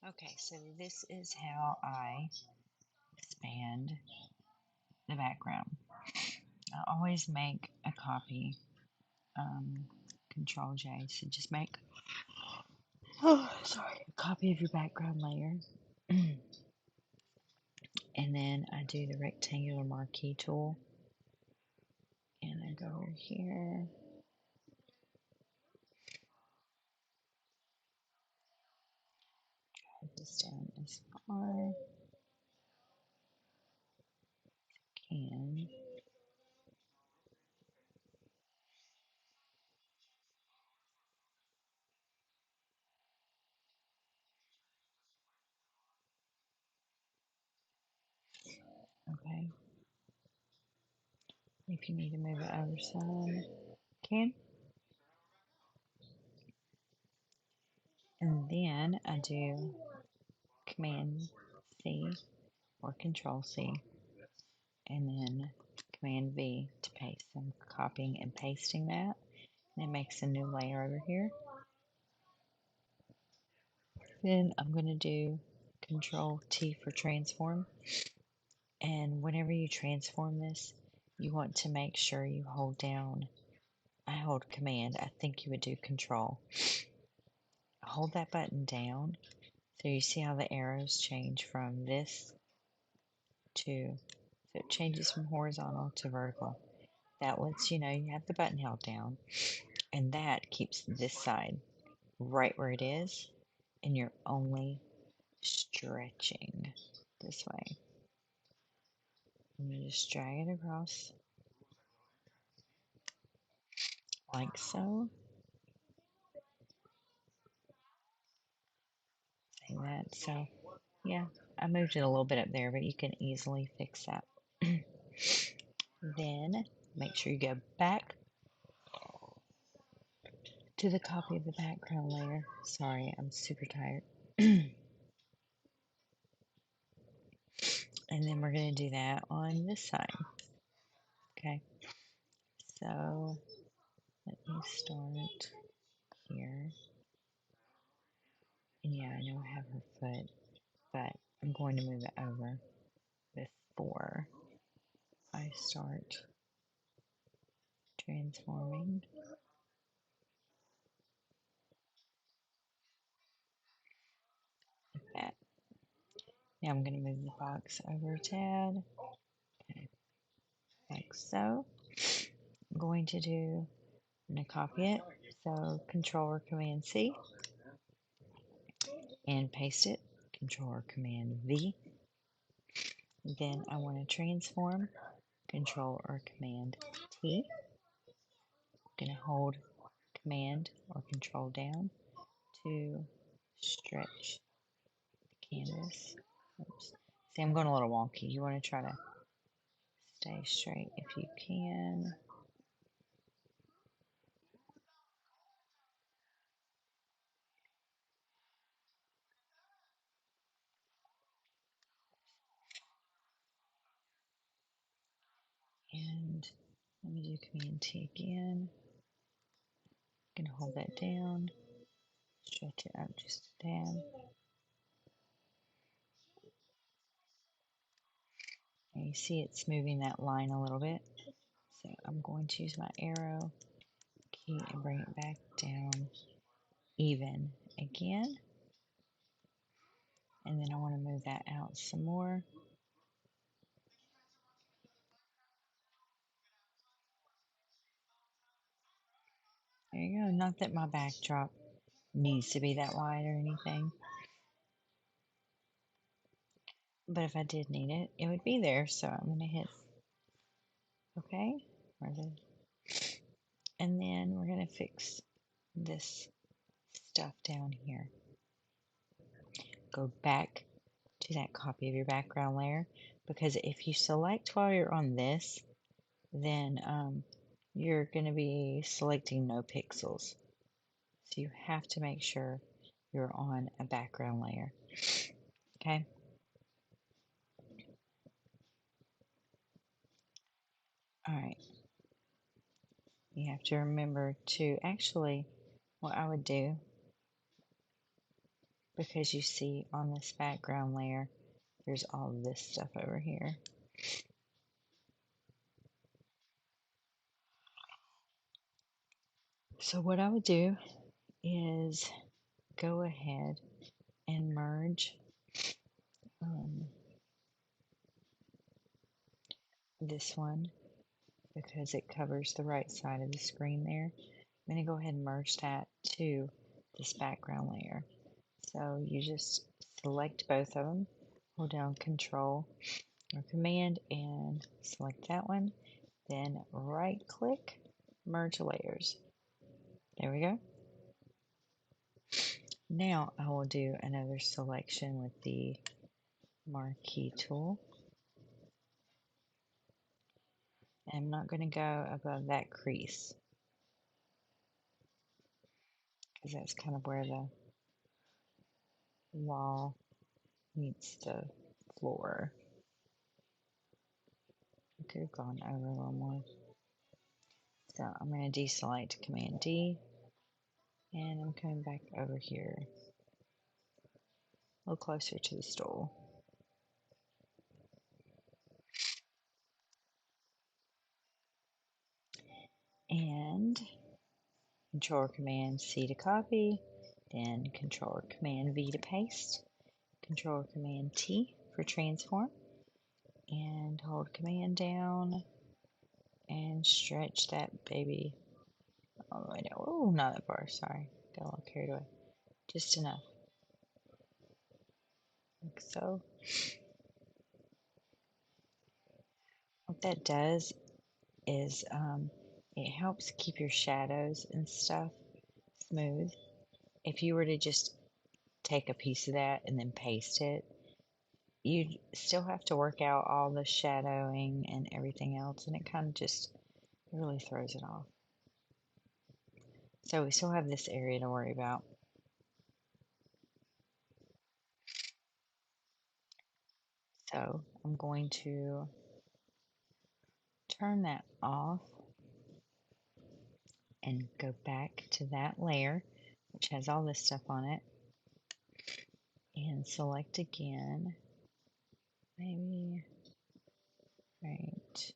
Okay, so this is how I expand the background. I always make a copy, um, Control J, so just make, a copy of your background layer. And then I do the rectangular marquee tool, and I go over here, put this down as far as I can. Okay, if you need to move it over some, can. And then I do Command C or Control C, and then Command V to paste. I'm copying and pasting that, and it makes a new layer over here. Then I'm going to do Control T for transform, and whenever you transform this, you want to make sure you hold down. I hold Command. I think you would do Control. Hold that button down, so you see how the arrows change from this to, so it changes from horizontal to vertical. That lets you know you have the button held down, and that keeps this side right where it is, and you're only stretching this way. And you just drag it across like so. Say that. So, yeah, I moved it a little bit up there, but you can easily fix that. Then make sure you go back to the copy of the background layer. Sorry, I'm super tired. And then we're going to do that on this side. Okay, so let me start here. And yeah, I know I have her foot, but I'm going to move it over before I start transforming that. Now I'm going to move the box over a tad, okay, like so. I'm going to do, I'm going to copy it, so Control or Command C, and paste it, Control or Command V. Then I want to transform, Control or Command T. I'm going to hold Command or Control down to stretch the canvas. Oops. See, I'm going a little wonky. You want to try to stay straight if you can. And let me do Command T again. I'm going to hold that down, stretch it out just a tad. And you see it's moving that line a little bit. So I'm going to use my arrow key and bring it back down even again. And then I want to move that out some more. There you go. Not that my backdrop needs to be that wide or anything. But if I did need it, it would be there. So I'm going to hit OK. And then we're going to fix this stuff down here. Go back to that copy of your background layer, because if you select while you're on this, then you're going to be selecting no pixels. So you have to make sure you're on a background layer. Okay. All right. You have to remember to actually, what I would do because you see on this background layer, there's all this stuff over here. So what I would do is go ahead and merge this one because it covers the right side of the screen there. I'm going to go ahead and merge that to this background layer. So you just select both of them, hold down Control or Command and select that one, then right click, merge layers. There we go. Now I will do another selection with the marquee tool. I'm not going to go above that crease because that's kind of where the wall meets the floor. I could have gone over a little more. So I'm going to deselect Command D and I'm coming back over here a little closer to the stool. And Control Command C to copy, then Control Command V to paste, Control Command T for transform, and hold Command down and stretch that baby all the way down. Oh, not that far, sorry. Got a little carried away. Just enough. Like so. What that does is it helps keep your shadows and stuff smooth. If you were to just take a piece of that and then paste it, you still have to work out all the shadowing and everything else, and it kind of just really throws it off. So we still have this area to worry about. So I'm going to turn that off and go back to that layer, which has all this stuff on it, and select again, maybe right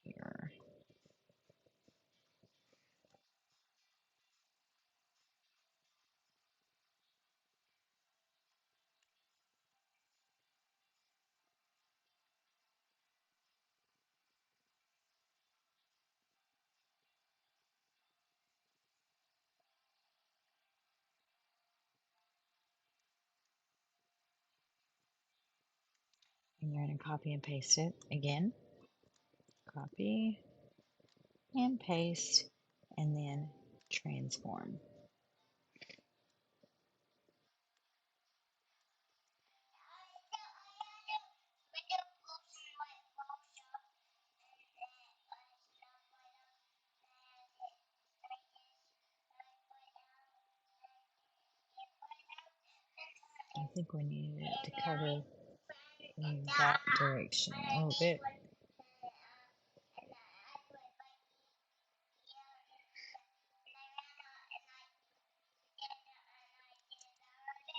here. And you're going to copy and paste it again. Copy and paste, and then transform. I think we need it to cover in that direction a little bit.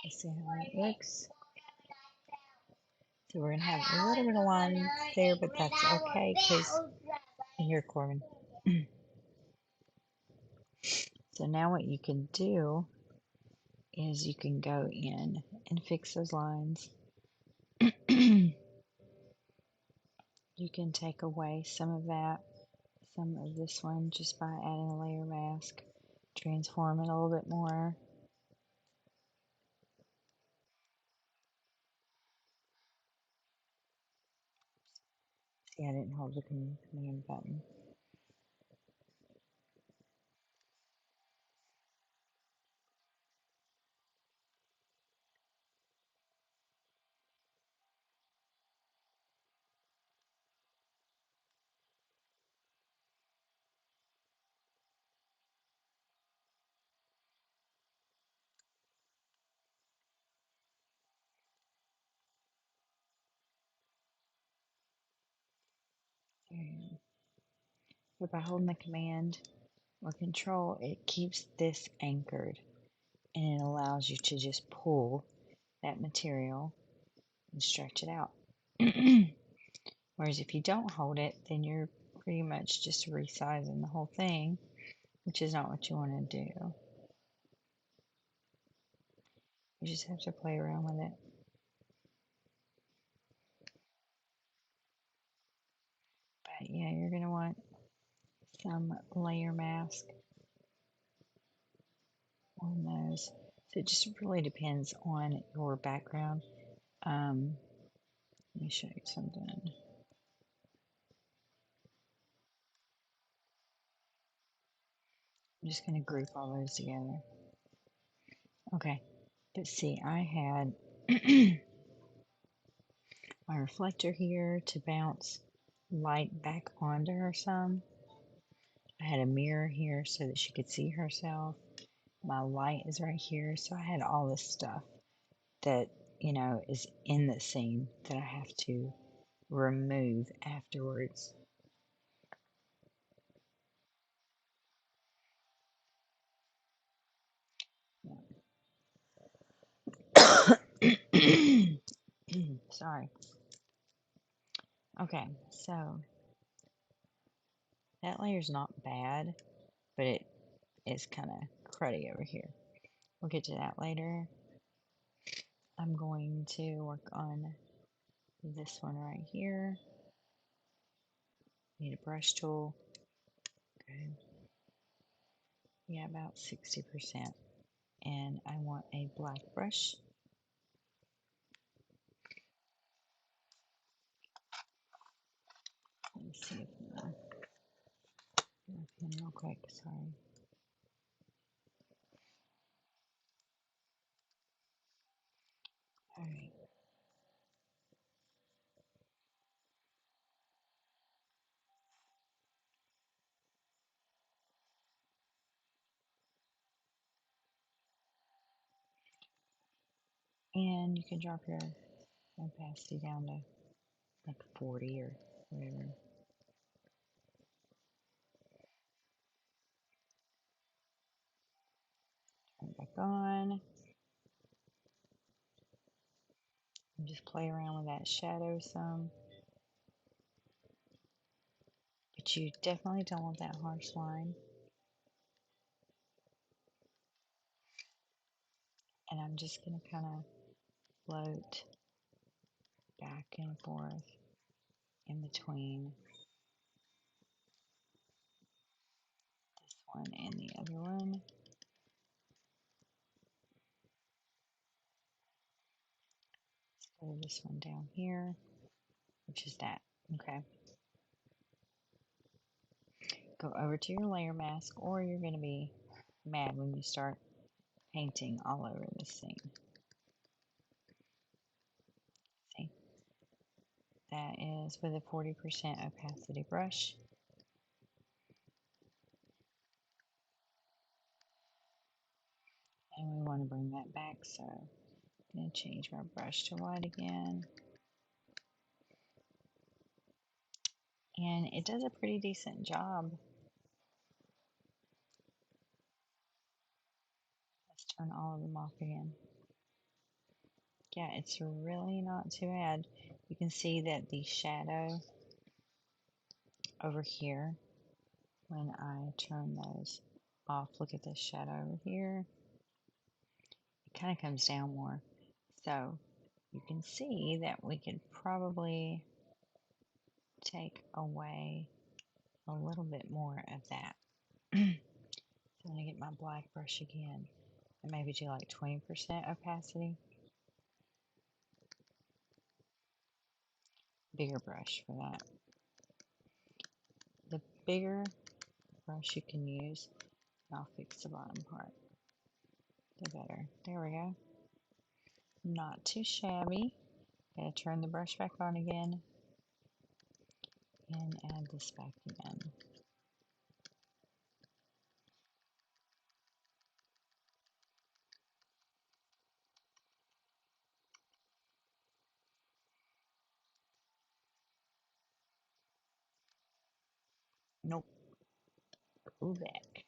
Let's see how it looks. So we're going to have a little bit of line there, but that's okay because here, Corbin. So now what you can do is you can go in and fix those lines. You can take away some of that, some of this one just by adding a layer mask, transform it a little bit more. See, I didn't hold the command button. So by holding the command With control, it keeps this anchored and it allows you to just pull that material and stretch it out. Whereas if you don't hold it, then you're pretty much just resizing the whole thing, which is not what you want to do. You just have to play around with it. But yeah, you're going to want some layer mask on those. So it just really depends on your background. Let me show you something. I'm just going to group all those together. Okay, but see, I had my reflector here to bounce light back onto her some. I had a mirror here so that she could see herself. My light is right here, so I had all this stuff that, is in the scene that I have to remove afterwards. Sorry. Okay, so that layer's not bad, but it is kind of cruddy over here. We'll get to that later. I'm going to work on this one right here. Need a brush tool. Okay. Yeah, about 60%. And I want a black brush. Let me see if I can real quick. Sorry. All right. And you can drop your opacity down to like 40 or whatever. Turn it back on. And just play around with that shadow some. But you definitely don't want that harsh line. And I'm just going to kind of float back and forth in between this one and the other one. Let's go to this one down here, which is that. Okay. Go over to your layer mask, or you're going to be mad when you start painting all over this thing. See? That is with a 40% opacity brush. And we want to bring that back, so I'm going to change my brush to white again. And it does a pretty decent job. Let's turn all of them off again. Yeah, it's really not too bad. You can see that the shadow over here, when I turn those off, look at this shadow over here. It kind of comes down more. So you can see that we could probably take away a little bit more of that. So I'm going to get my black brush again and maybe do like 20% opacity. Bigger brush for that. The bigger brush you can use, I'll fix the bottom part, the better. There we go. Not too shabby. Gonna turn the brush back on again and add this back in. Nope. Pull back.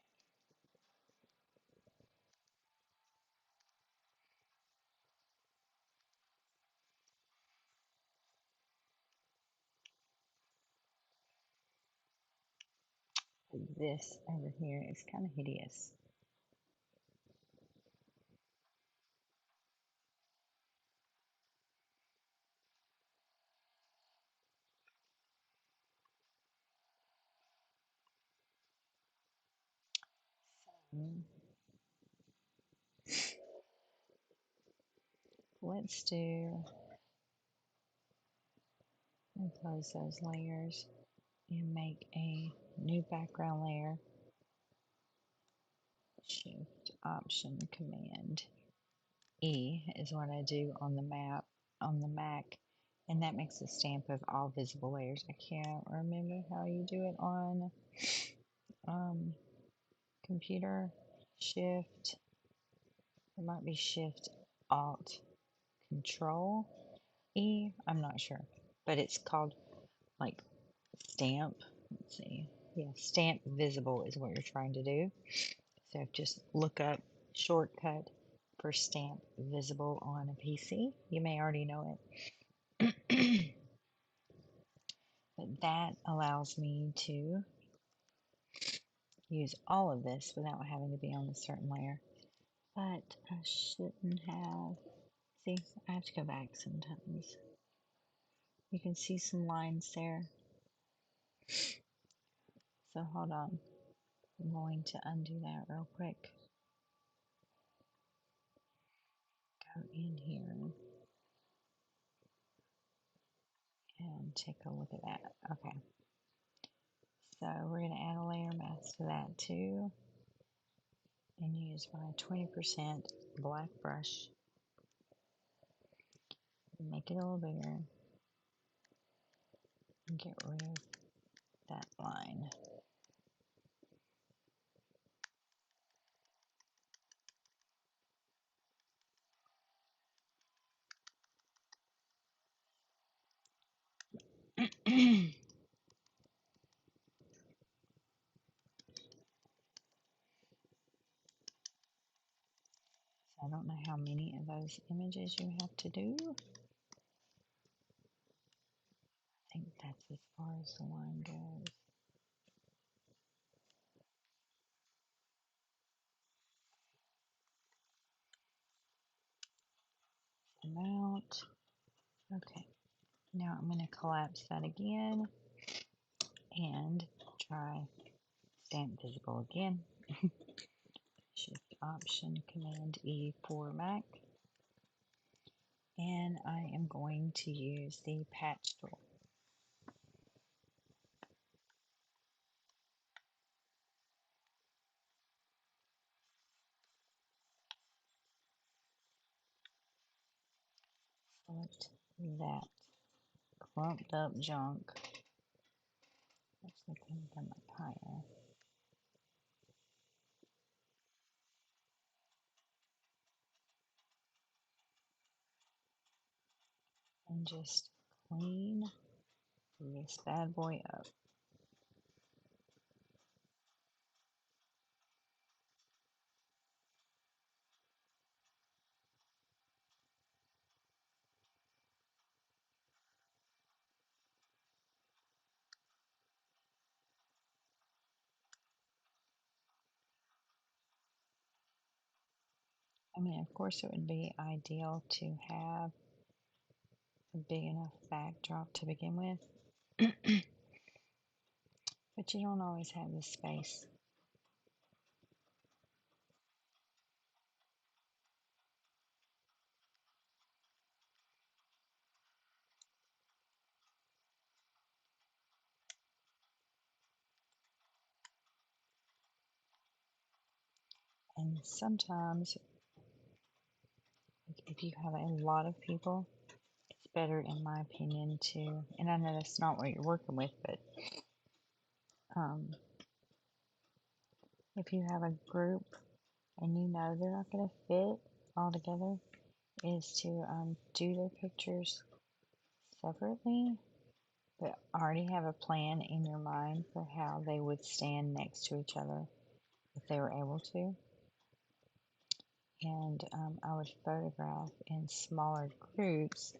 this over here is kind of hideous. Mm, let's do, and close those layers and make a new background layer. Shift Option Command E is what I do on the map on the Mac, and that makes a stamp of all visible layers. I can't remember how you do it on um, computer. Shift, it might be Shift Alt Control E. I'm not sure, but it's called like stamp. Let's see. Yeah, stamp visible is what you're trying to do. So just look up shortcut for stamp visible on a PC. You may already know it. But that allows me to use all of this without having to be on a certain layer. But I shouldn't have. See, I have to go back sometimes. You can see some lines there. So hold on. I'm going to undo that real quick. Go in here and take a look at that. Okay. So we're going to add a layer mask to that too. And use my 20% black brush. Make it a little bigger. And get rid of that line. I don't know how many of those images you have to do. I think that's as far as the line goes. Amount. Okay. Now I'm going to collapse that again and try stamp visible again. Shift Option Command E for Mac. And I am going to use the patch tool. Select that clumped up junk. Actually, come up higher. And just clean this bad boy up. I mean, of course, it would be ideal to have a big enough backdrop to begin with, but you don't always have the space. And sometimes, if you have a lot of people, it's better, in my opinion, to, and I know that's not what you're working with, but um, if you have a group and you know they're not going to fit all together, is to do their pictures separately, but already have a plan in your mind for how they would stand next to each other if they were able to. And I would photograph in smaller groups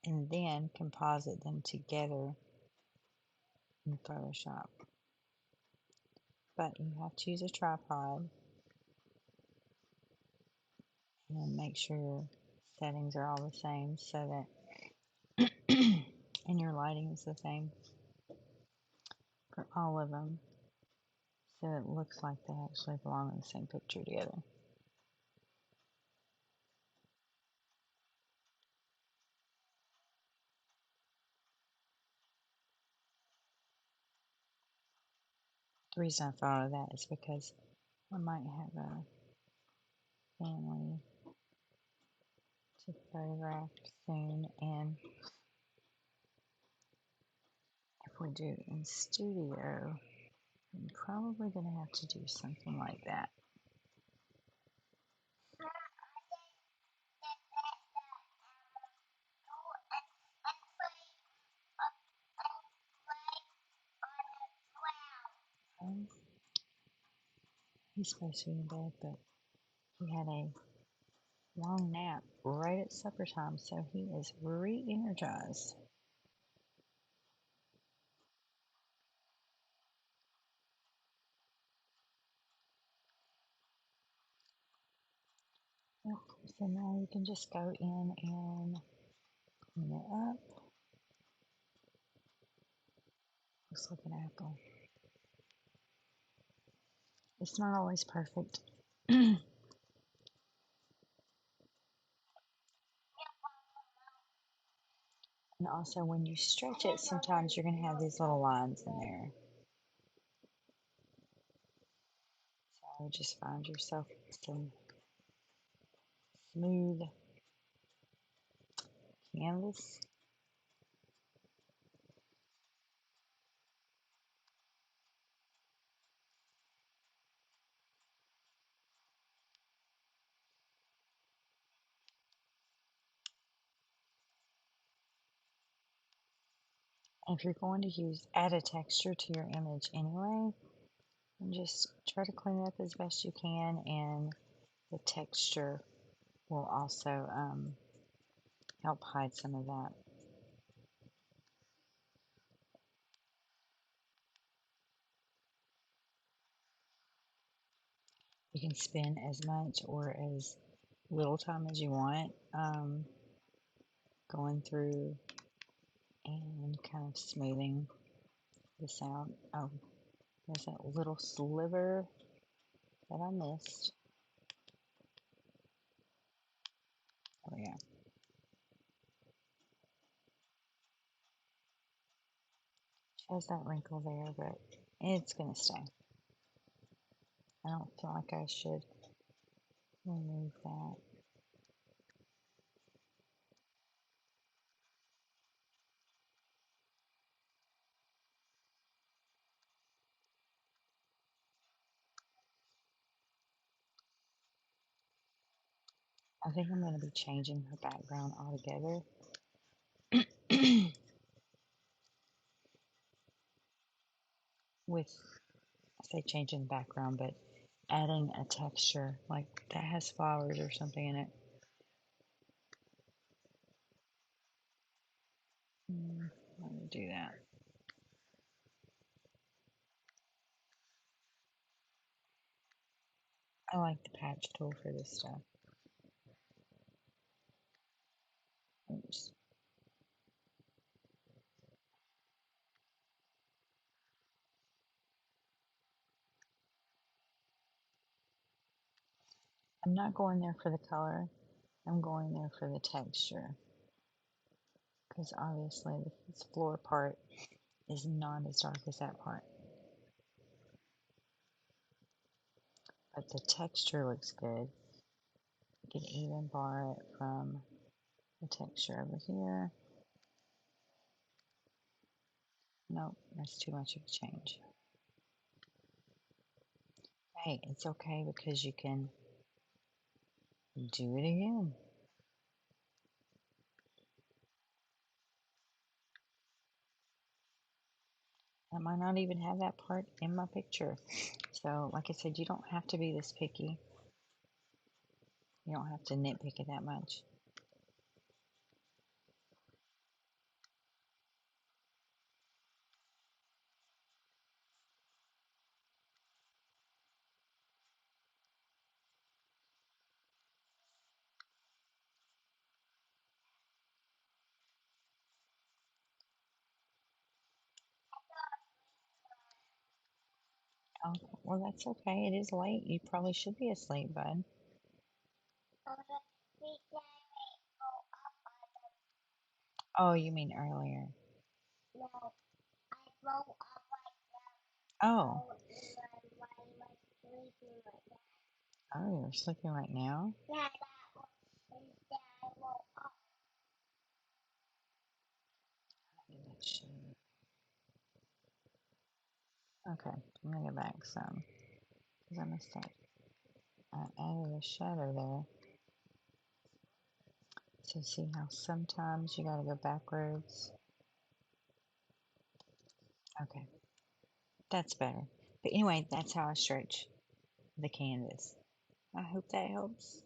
and then composite them together in Photoshop. but you have to use a tripod and make sure your settings are all the same so that and your lighting is the same for all of them, so it looks like they actually belong in the same picture together. The reason I thought of that is because I might have a family to photograph soon, and if we do in studio, I'm probably going to have to do something like that. Um, he's supposed to be in bed, but he had a long nap right at supper time, so he is re-energized. Yep. So now you can just go in and clean it up. Looks like an apple. It's not always perfect. And also, when you stretch it, sometimes you're going to have these little lines in there. So just find yourself some smooth canvas. If you're going to add a texture to your image anyway, and just try to clean it up as best you can, and the texture will also help hide some of that. You can spend as much or as little time as you want going through and kind of smoothing this out. Oh, there's that little sliver that I missed. Oh yeah, shows that wrinkle there, but it's gonna stay. I don't feel like I should remove that. I think I'm going to be changing her background altogether. With, I say changing the background, but adding a texture like that has flowers or something in it. Let me do that. I like the patch tool for this stuff. Oops. I'm not going there for the color. I'm going there for the texture. Because obviously this floor part is not as dark as that part. But the texture looks good. You can even borrow it from the texture over here. Nope, that's too much of a change. Hey, it's okay because you can do it again. I might not even have that part in my picture. So, like I said, you don't have to be this picky. You don't have to nitpick it that much. Oh, well, that's okay. It is late. You probably should be asleep, bud. Oh, you mean earlier. Oh, oh, you're sleeping right now? Okay, I'm gonna go back some because I mistake. I added a shadow there. So see how sometimes you gotta go backwards? Okay, that's better. But anyway, that's how I stretch the canvas. I hope that helps.